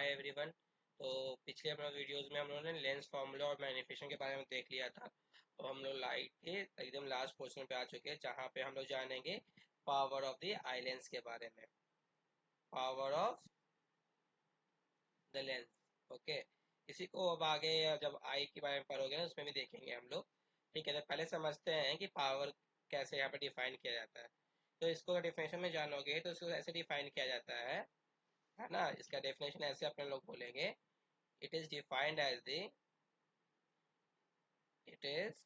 Hi everyone. तो पिछले अपने वीडियोस में हम लोगों ने लेंस फार्मूला और मैग्नीफिकेशन के बारे में देख लिया था। अब हम लोग लाइट के एकदम लास्ट पोर्शन पे आ चुके हैं जहाँ पे हम लोग जानेंगे power of the eye lens के बारे में। Power of the lens. Okay, इसी को अब आगे जब आई के बारे में पढ़ोगे ना उसमें भी देखेंगे हम लोग। ठीक है, तो पहले समझते हैं कि पावर कैसे यहाँ पे डिफाइन किया जाता है। तो इसको डेफिनेशन में जानोगे तो इसको ऐसे डिफाइन किया जाता है ना। इसका डेफिनेशन ऐसे अपने लोग बोलेंगे, it is defined as the it is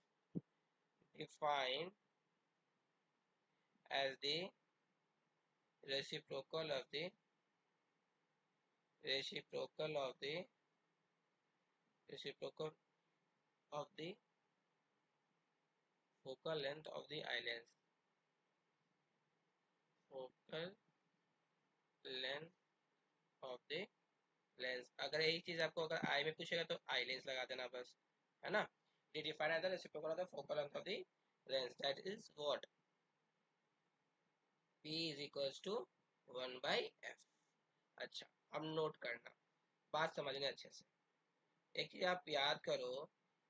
defined as the reciprocal of the reciprocal of the reciprocal of the focal length of the eye lens. Focal length of the lens। अगर यही चीज आपको अगर आई में पूछेगा तो आई लेंस लगा देना बस, है ना। ये define as the reciprocal of the focal length of the lens, that is what P is equals to 1 by f। अच्छा, अब नोट करना, बात समझने अच्छे से। एक चीज आप याद करो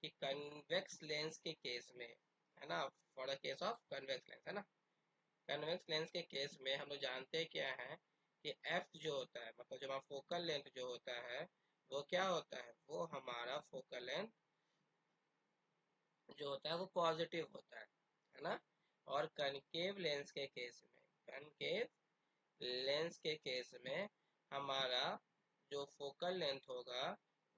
कि कन्वेक्स लेंस के केस में, है ना, for the case of convex lens, है ना, कन्वेक्स लेंस के केस में हम लोग जानते हैं क्या है कि एफ जो होता है, मतलब जब फोकल लेंथ जो होता है वो क्या होता है, वो हमारा फोकल लेंथ जो होता है वो पॉजिटिव होता है ना। और कनकेव लेंस के केस में, कनकेव लेंस के केस में हमारा जो फोकल लेंथ होगा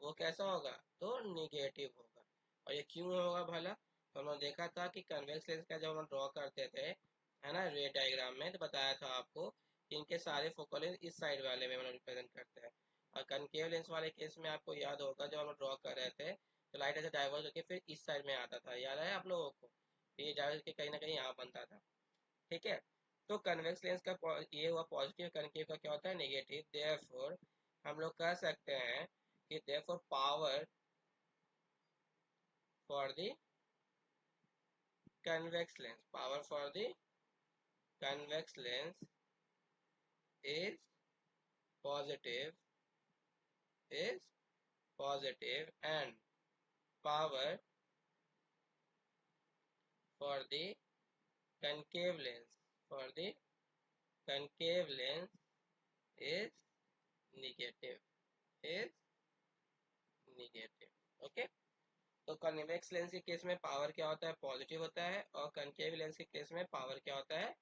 वो कैसा होगा, तो निगेटिव होगा। और ये क्यों होगा भला, तो हमने देखा था कि कन्वेक्स लेंस का जब हम ड्रॉ करते थे, है ना, रे डायग्राम में, तो बताया था आपको कि इनके सारे फोकल लेंथ इस साइड वाले में हम रिप्रेजेंट करते हैं। और कनकेव लेंस वाले केस में आपको याद होगा जब हम ड्रॉ कर रहे थे तो लाइट ऐसे डाइवर्ज होकर फिर इस साइड में आता था, याद है आप लोगों को, ये डाइवर्ज के कहीं ना कहीं यहाँ बनता था। ठीक है, तो कन्वेक्स लेंस का ये हुआ पॉजिटिव, कनकेव का क्या होता है, नेगेटिव। देयरफॉर हम लोग कह सकते हैं कि therefore power for the convex lens, power for the convex lens is positive, is positive, and power for the concave lens, for the concave lens is negative, is negative। Okay, तो convex lens के case में power क्या होता है, positive होता है, और concave lens के केस में पावर क्या होता है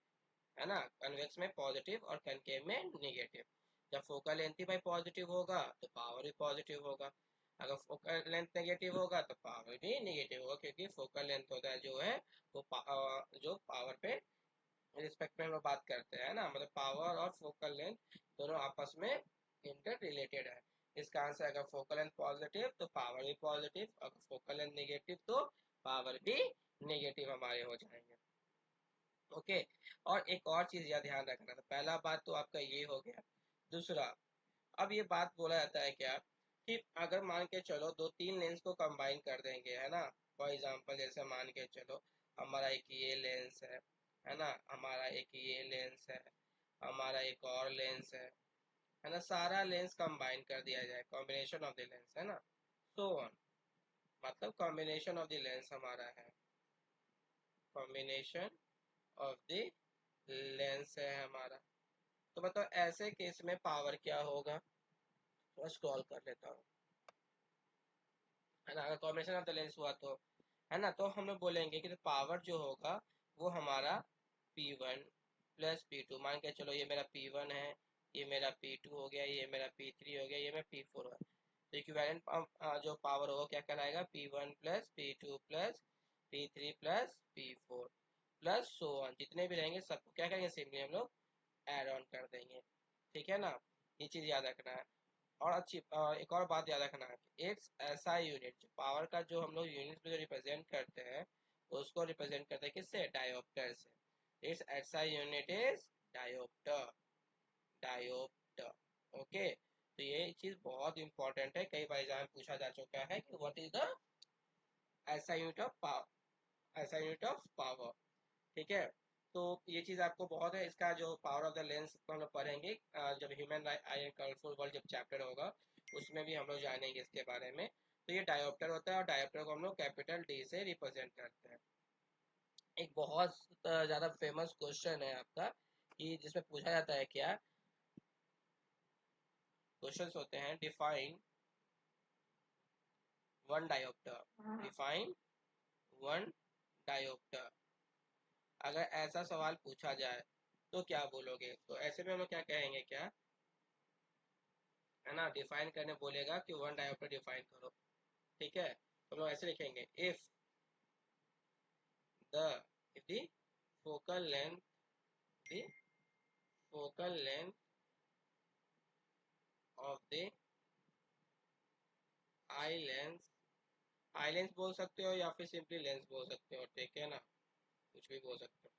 ना, कन्वेक्स में पॉजिटिव और कनकेव में नेगेटिव। जब फोकल लेंथ ही भाई पॉजिटिव होगा तो पावर भी पॉजिटिव होगा, अगर फोकल लेंथ नेगेटिव होगा तो पावर भी नेगेटिव होगा, क्योंकि फोकल लेंथ होता है जो है वो जो पावर पे रिस्पेक्ट में हम लोग बात करते हैं ना, मतलब पावर और फोकल लेंथ दोनों आपस में इंटर रिलेटेड है। इसका आंसर अगर फोकल लेंथ पॉजिटिव तो पावर भी पॉजिटिव, अगर फोकल लेंथ नेगेटिव तो पावर भी नेगेटिव हमारे हो जाएंगे। ओके, और एक और चीज यह ध्यान रखना था, पहला बात तो आपका ये हो गया। दूसरा, अब ये बात बोला जाता है क्या कि अगर मान के चलो दो तीन लेंस को कंबाइन कर देंगे, है ना, फॉर एग्जांपल जैसे मान के चलो हमारा एक ये लेंस है ना, हमारा एक ये लेंस है, हमारा एक और लेंस है ना, सारा लेंस कंबाइन कर दिया जाए, कॉम्बिनेशन ऑफ द लेंस, है ना, सो ऑन, मतलब कॉम्बिनेशन ऑफ द लेंस हमारा है, कॉम्बिनेशन ऑफ द लेंस है हमारा। तो मतलब ऐसे केस में पावर क्या होगा, तो स्क्रॉल कर लेता हूँ, है ना, अगर कॉम्बिनेशन ऑफ द लेंस हुआ तो, है ना, तो हम लोग बोलेंगे कि पावर जो होगा वो हमारा P1 प्लस P2, मान के चलो ये मेरा P1 है, ये मेरा P2 हो गया, ये मेरा P3 हो गया, ये मेरा P4 है। तो इक्विवेलेंट जो पावर होगा क्या कहलाएगा, P1 plus P2 plus P3 plus P4 plus so on, जितने भी रहेंगे सबको क्या करेंगे, सिंपली हम लोग ऐड ऑन कर देंगे। ठीक है ना, ये चीज याद रखना है। और अच्छी एक और बात याद रखना है कि एक ऐसा यूनिट जो पावर का जो हम लोग यूनिट में जो रिप्रेजेंट करते हैं उसको रिप्रेजेंट करते हैं किससे, डायोप्टर से। इट्स ऐसा unit is dioptre, dioptre. Okay, तो ये चीज बहुत इंपॉर्टेंट है, कई बार एग्जाम में पूछा जा चुका है कि व्हाट इज द ऐसा यूनिट ऑफ पावर, ऐसा यूनिट ऑफ पावर। ठीक है, तो ये चीज आपको बहुत है, इसका जो पावर ऑफ द लेंस को हम लोग पढ़ेंगे जब human I and colourful world जब चैप्टर होगा उसमें भी हम लोग जानेंगे इसके बारे में। तो ये डायोप्टर होता है और डायोप्टर को हम लोग कैपिटल डी से रिप्रेजेंट करते हैं। एक बहुत ज्यादा फेमस क्वेश्चन है आपका कि जिसमें पूछा जाता है क्या, क्वेश्चंस होते हैं define one dioptre, define one dioptre. अगर ऐसा सवाल पूछा जाए तो क्या बोलोगे? तो ऐसे में हम लोग क्या कहेंगे, क्या है ना, डिफाइन करने बोलेगा कि वन डायोप्टर डिफाइन करो, ठीक है। तो हम लोग ऐसे लिखेंगे, the if the focal length the focal length of the eye lens, eye lens बोल सकते हो या फिर सिंपली लेंस बोल सकते हो, ठीक है ना, कुछ भी बोल सकते हो।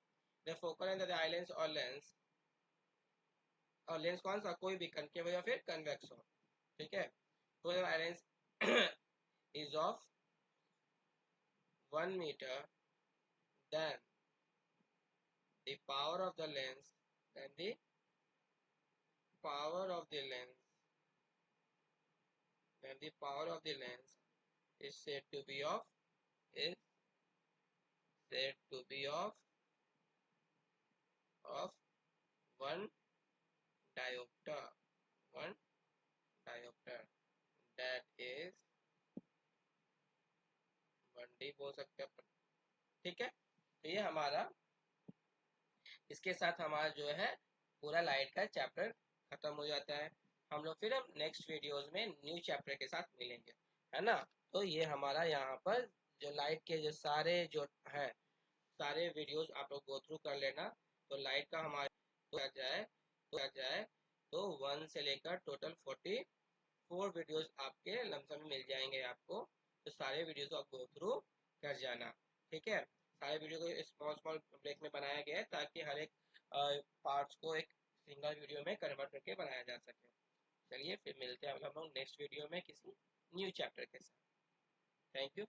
The focal length of the eye lens और लेंस, और लेंस कौन सा, कोई भी कनकेव हो या फिर कन्वेक्स हो, ठीक है। तो eye lens is of 1 metre, then the power of the lens, then the power of the lens, then the power of the lens is said to be of, is said to be of one diopter, one diopter, that is 1D बोल सकते हैं अपन, ठीक है। तो ये हमारा, इसके साथ हमारा जो है पूरा लाइट का चैप्टर खत्म हो जाता है। हम लोग फिर हम नेक्स्ट वीडियोस में न्यू चैप्टर के साथ मिलेंगे, है ना। तो ये हमारा यहाँ पर जो लाइट के जो सारे जो है सारे वीडियोस आप लोग गो थ्रू कर लेना। तो लाइट का हमारे तो आ जाए तो 1 से लेकर टोटल 44 वीडियोस आपके लमसम में मिल जाएंगे आपको। तो सारे वीडियोस आप गो थ्रू कर जाना, ठीक है। सारे वीडियो को स्मॉल स्मॉल ब्रेक में बनाया गया है ताकि हर एक पार्ट्स को एक सिंगल वीडियो में कन्वर्ट करके बनाया जा सके। चलिए फिर मिलते हैं हम लोग नेक्स्ट वीडियो में किसी न्यू चैप्टर के साथ। Thank you.